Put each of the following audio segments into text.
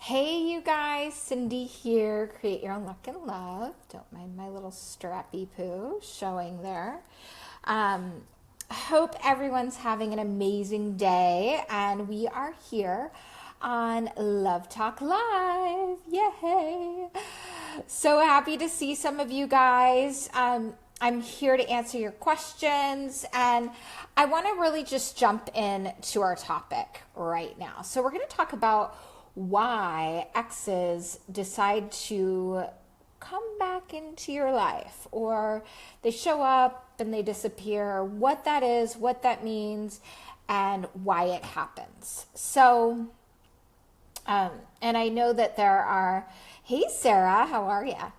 Hey, you guys, Cindy here. Create your own luck and love. Don't mind my little strappy poo showing there. Um, hope everyone's having an amazing day, and we are here on Love Talk Live. Yay! So happy to see some of you guys. I'm here to answer your questions, and I want to really just jump in to our topic right now. So we're going to talk about why exes decide to come back into your life, or they show up and they disappear, what that is, what that means, and why it happens. So, and I know that there are, hey Sarah, how are you?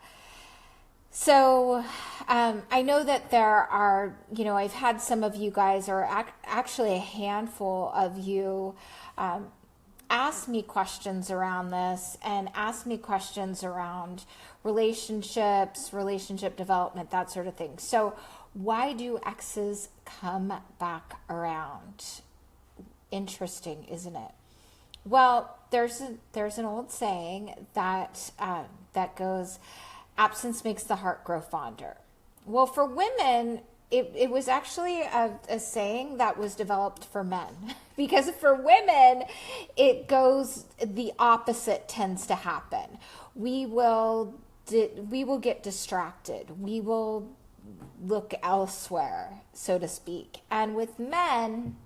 So I know that there are, I've had some of you guys, or actually a handful of you, ask me questions around this and ask me questions around relationships, relationship development, that sort of thing. So why do exes come back around? Interesting, isn't it? Well, there's an old saying that that goes, absence makes the heart grow fonder. Well, for women, it was actually a saying that was developed for men, because for women, it goes, the opposite tends to happen. We will get distracted. We will look elsewhere, so to speak. And with men,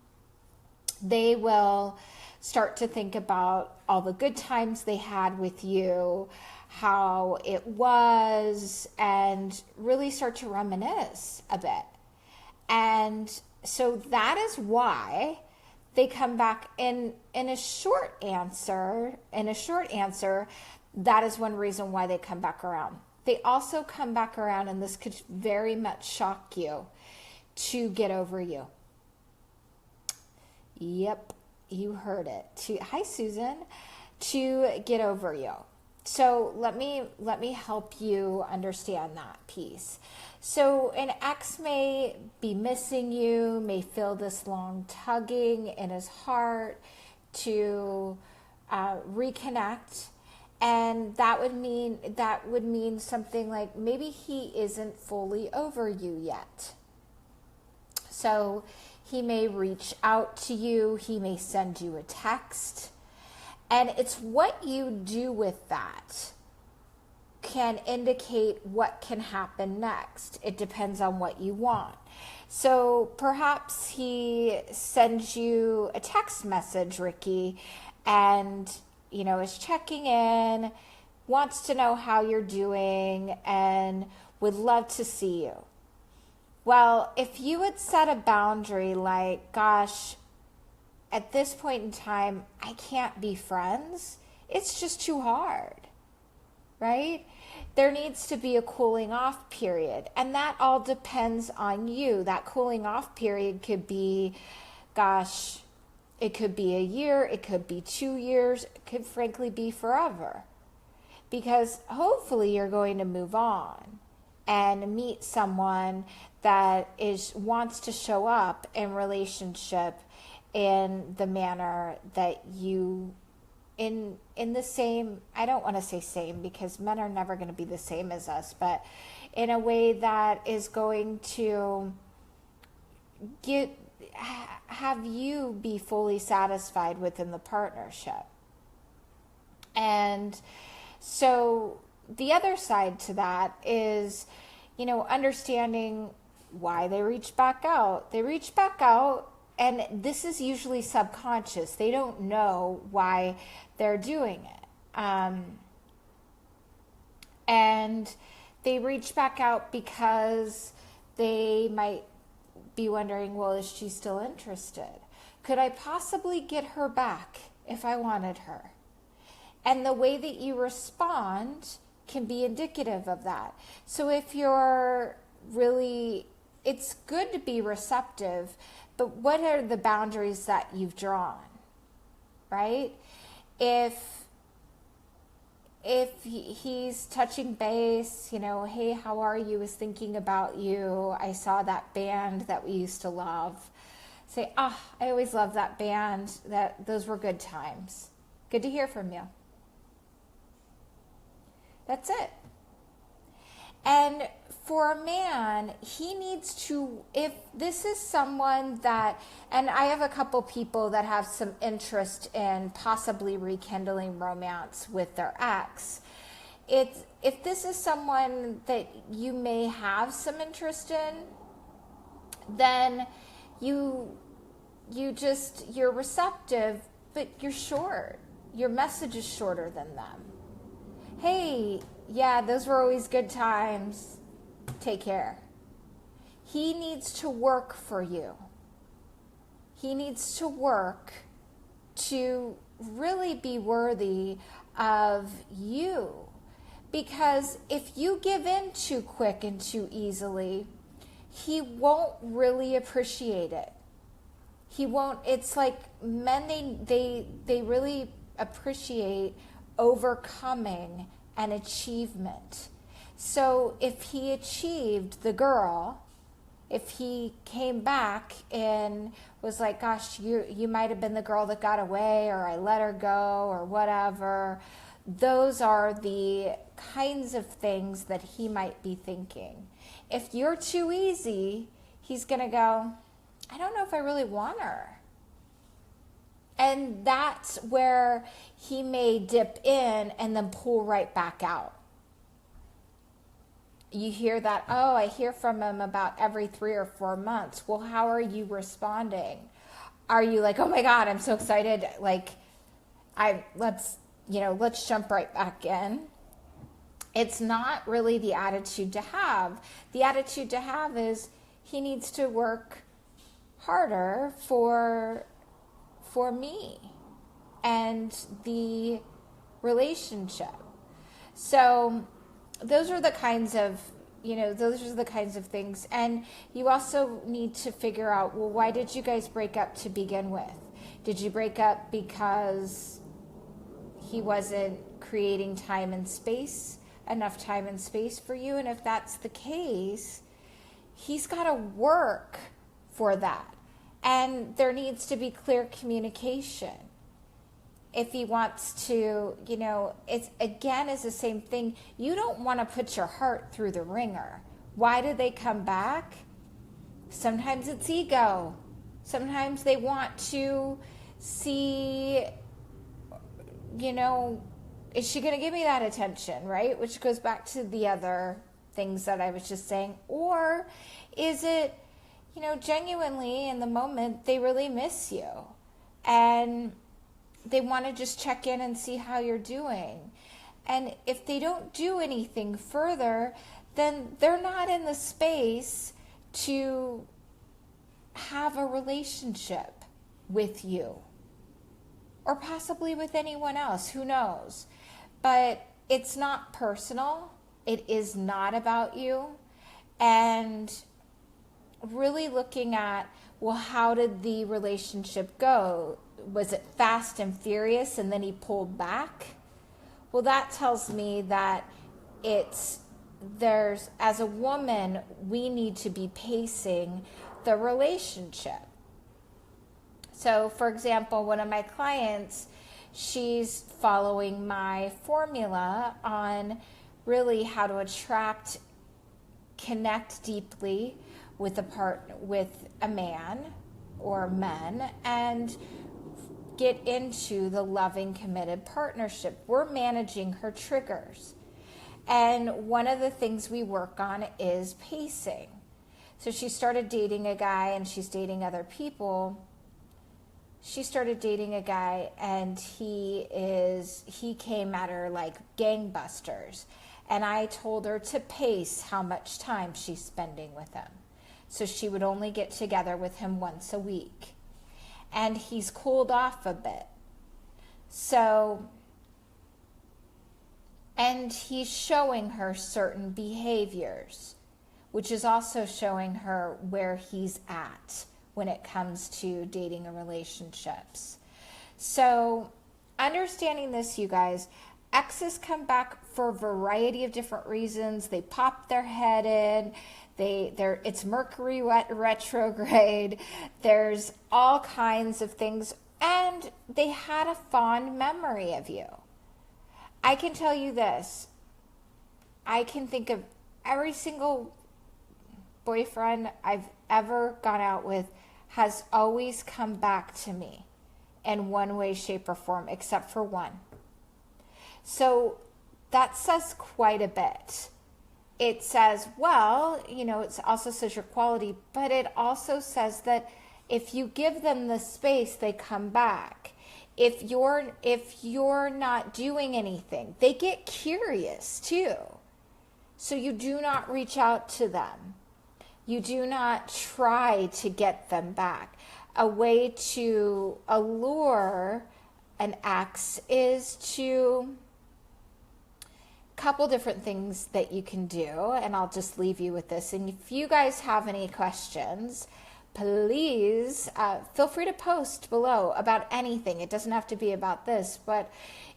they will start to think about all the good times they had with you, how it was, and really start to reminisce a bit. And so that is why they come back in a short answer. That is one reason why they come back around. They also come back around, and this could very much shock you, to get over you. Yep, you heard it. Hi, Susan. To get over you. So let me help you understand that piece. So an ex may be missing you, may feel this long tugging in his heart to reconnect, and that would mean something like maybe he isn't fully over you yet. So he may reach out to you, he may send you a text, and it's what you do with that can indicate what can happen next. It depends on what you want. So perhaps he sends you a text message, Ricky, and is checking in, wants to know how you're doing, and would love to see you. Well, if you would set a boundary like, gosh, at this point in time, I can't be friends. It's just too hard, right? There needs to be a cooling off period. And that all depends on you. That cooling off period could be, gosh, it could be a year, it could be 2 years, it could frankly be forever. Because hopefully you're going to move on and meet someone that wants to show up in relationship in the manner that you, in the same, I don't want to say same, because men are never going to be the same as us, but in a way that is going to have you be fully satisfied within the partnership. And so the other side to that is, understanding why they reach back out. They reach back out, and this is usually subconscious. They don't know why they're doing it. And they reach back out because they might be wondering, well, is she still interested? Could I possibly get her back if I wanted her? And the way that you respond can be indicative of that. So if you're really, it's good to be receptive, but what are the boundaries that you've drawn, right? If he's touching base, hey, how are you? Was thinking about you. I saw that band that we used to love. Say, I always loved that band. Those were good times. Good to hear from you. That's it. And for a man, he needs to, if this is someone that, and I have a couple people that have some interest in possibly rekindling romance with their ex. If this is someone that you may have some interest in, then you're receptive, but you're short. Your message is shorter than them. Hey, yeah, those were always good times. Take care. He needs to work for you. He needs to work to really be worthy of you. Because if you give in too quick and too easily, he won't really appreciate it. He won't. It's like men, they really appreciate overcoming an achievement. So if he achieved the girl, if he came back and was like, gosh, you might have been the girl that got away, or I let her go, or whatever, those are the kinds of things that he might be thinking. If you're too easy, he's going to go, I don't know if I really want her. And that's where he may dip in and then pull right back out. You hear that, oh, I hear from him about every 3 or 4 months. Well, how are you responding? Are you like, oh my God, I'm so excited. Like, let's jump right back in. It's not really the attitude to have. The attitude to have is he needs to work harder for me and the relationship. So those are the kinds of things. And you also need to figure out, well, why did you guys break up to begin with? Did you break up because he wasn't creating enough time and space for you? And if that's the case, he's got to work for that. And there needs to be clear communication. If he wants to, it's the same thing. You don't want to put your heart through the ringer. Why do they come back? Sometimes it's ego. Sometimes they want to see, is she going to give me that attention, right? Which goes back to the other things that I was just saying. Or is it, genuinely in the moment, they really miss you and they want to just check in and see how you're doing. And if they don't do anything further, then they're not in the space to have a relationship with you or possibly with anyone else. Who knows? But it's not personal. It is not about you. And really looking at, well, how did the relationship go? Was it fast and furious and then he pulled back? Well, that tells me that as a woman, we need to be pacing the relationship. So, for example, one of my clients, she's following my formula on really how to connect deeply with a man or men, and get into the loving, committed partnership. We're managing her triggers. And one of the things we work on is pacing. So she started dating a guy, and she's dating other people. She started dating a guy, and he came at her like gangbusters. And I told her to pace how much time she's spending with him. So she would only get together with him once a week. And he's cooled off a bit. And he's showing her certain behaviors, which is also showing her where he's at when it comes to dating and relationships. So understanding this, you guys, exes come back for a variety of different reasons. They pop their head in. It's Mercury retrograde. There's all kinds of things. And they had a fond memory of you. I can tell you this. I can think of every single boyfriend I've ever gone out with has always come back to me in one way, shape, or form, except for one. So that says quite a bit. It says, well, it also says your quality, but it also says that if you give them the space, they come back. If you're not doing anything, they get curious too. So you do not reach out to them. You do not try to get them back. A way to allure an ex is to couple different things that you can do, and I'll just leave you with this. And if you guys have any questions, please feel free to post below about anything. It doesn't have to be about this, but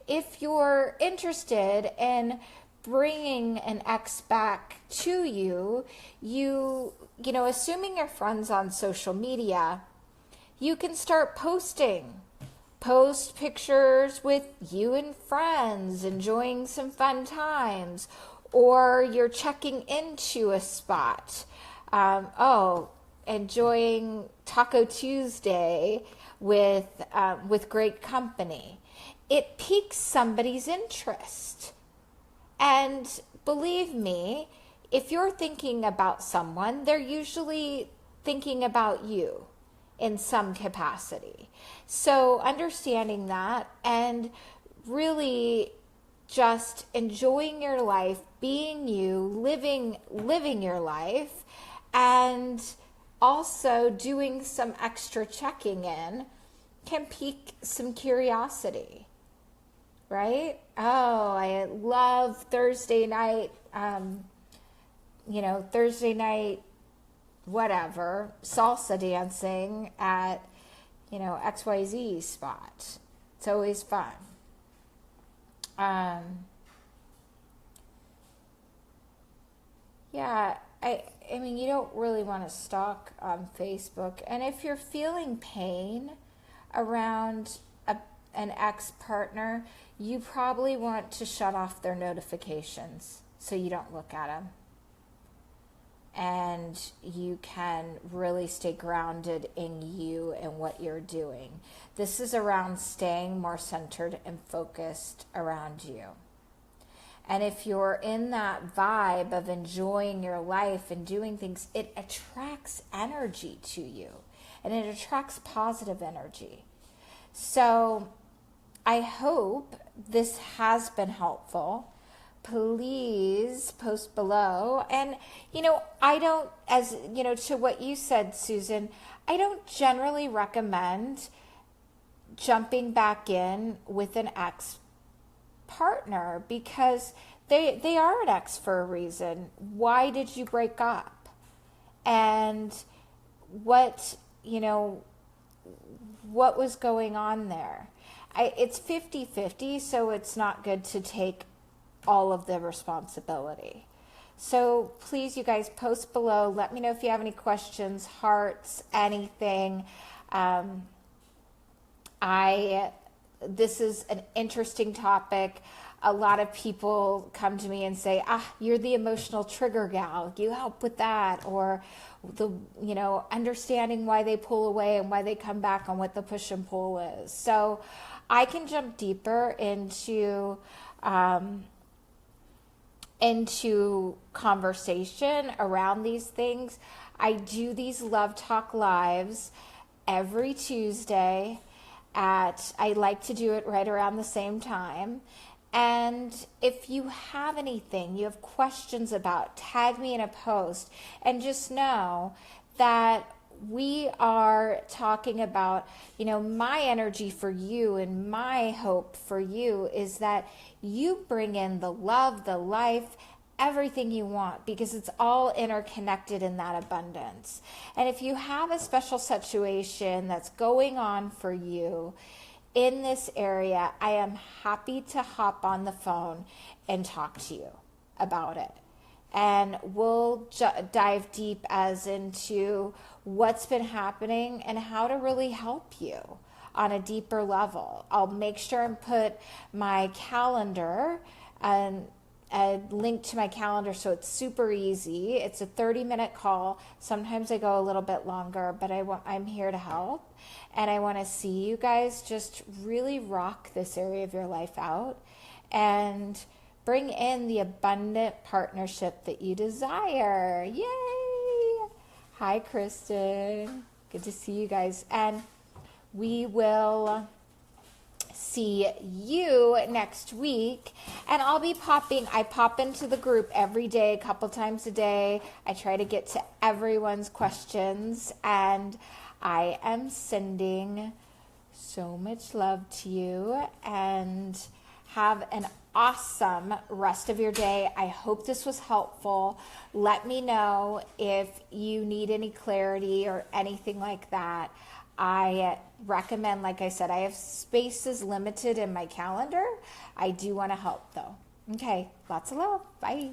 if you're interested in bringing an ex back to you, assuming you're friends on social media, you can start post pictures with you and friends enjoying some fun times, or you're checking into a spot. Enjoying Taco Tuesday with great company. It piques somebody's interest. And believe me, if you're thinking about someone, they're usually thinking about you in some capacity. So understanding that and really just enjoying your life, being you, living your life, and also doing some extra checking in can pique some curiosity, right? Oh, I love Thursday night, whatever, salsa dancing at, XYZ spot. It's always fun. I mean, you don't really want to stalk on Facebook. And if you're feeling pain around an ex-partner, you probably want to shut off their notifications so you don't look at them. And you can really stay grounded in you and what you're doing. This is around staying more centered and focused around you. And if you're in that vibe of enjoying your life and doing things, it attracts energy to you, and it attracts positive energy. So I hope this has been helpful. Please post below. And, I don't, to what you said, Susan, I don't generally recommend jumping back in with an ex-partner because they are an ex for a reason. Why did you break up? And what was going on there? It's 50-50, so it's not good to take all of the responsibility. So please, you guys, post below. Let me know if you have any questions, hearts, anything. This is an interesting topic. A lot of people come to me and say, you're the emotional trigger gal. You help with that. Or understanding why they pull away and why they come back on what the push and pull is. So I can jump deeper into conversation around these things. I do these Love Talk Lives every Tuesday I like to do it right around the same time. And if you have anything you have questions about, tag me in a post, and just know that we are talking about, my energy for you and my hope for you is that you bring in the love, the life, everything you want, because it's all interconnected in that abundance. And if you have a special situation that's going on for you in this area, I am happy to hop on the phone and talk to you about it. And we'll dive deep as into what's been happening and how to really help you on a deeper level. I'll make sure and put my calendar and a link to my calendar so it's super easy. It's a 30-minute call. Sometimes I go a little bit longer, but I'm here to help. And I want to see you guys just really rock this area of your life out and bring in the abundant partnership that you desire. Yay! Hi, Kristen. Good to see you guys. And we will see you next week. And I'll be I pop into the group every day, a couple times a day. I try to get to everyone's questions. And I am sending so much love to you. And have an awesome rest of your day. I hope this was helpful. Let me know if you need any clarity or anything like that. I recommend, like I said, I have spaces limited in my calendar. I do want to help though. Okay, lots of love. Bye.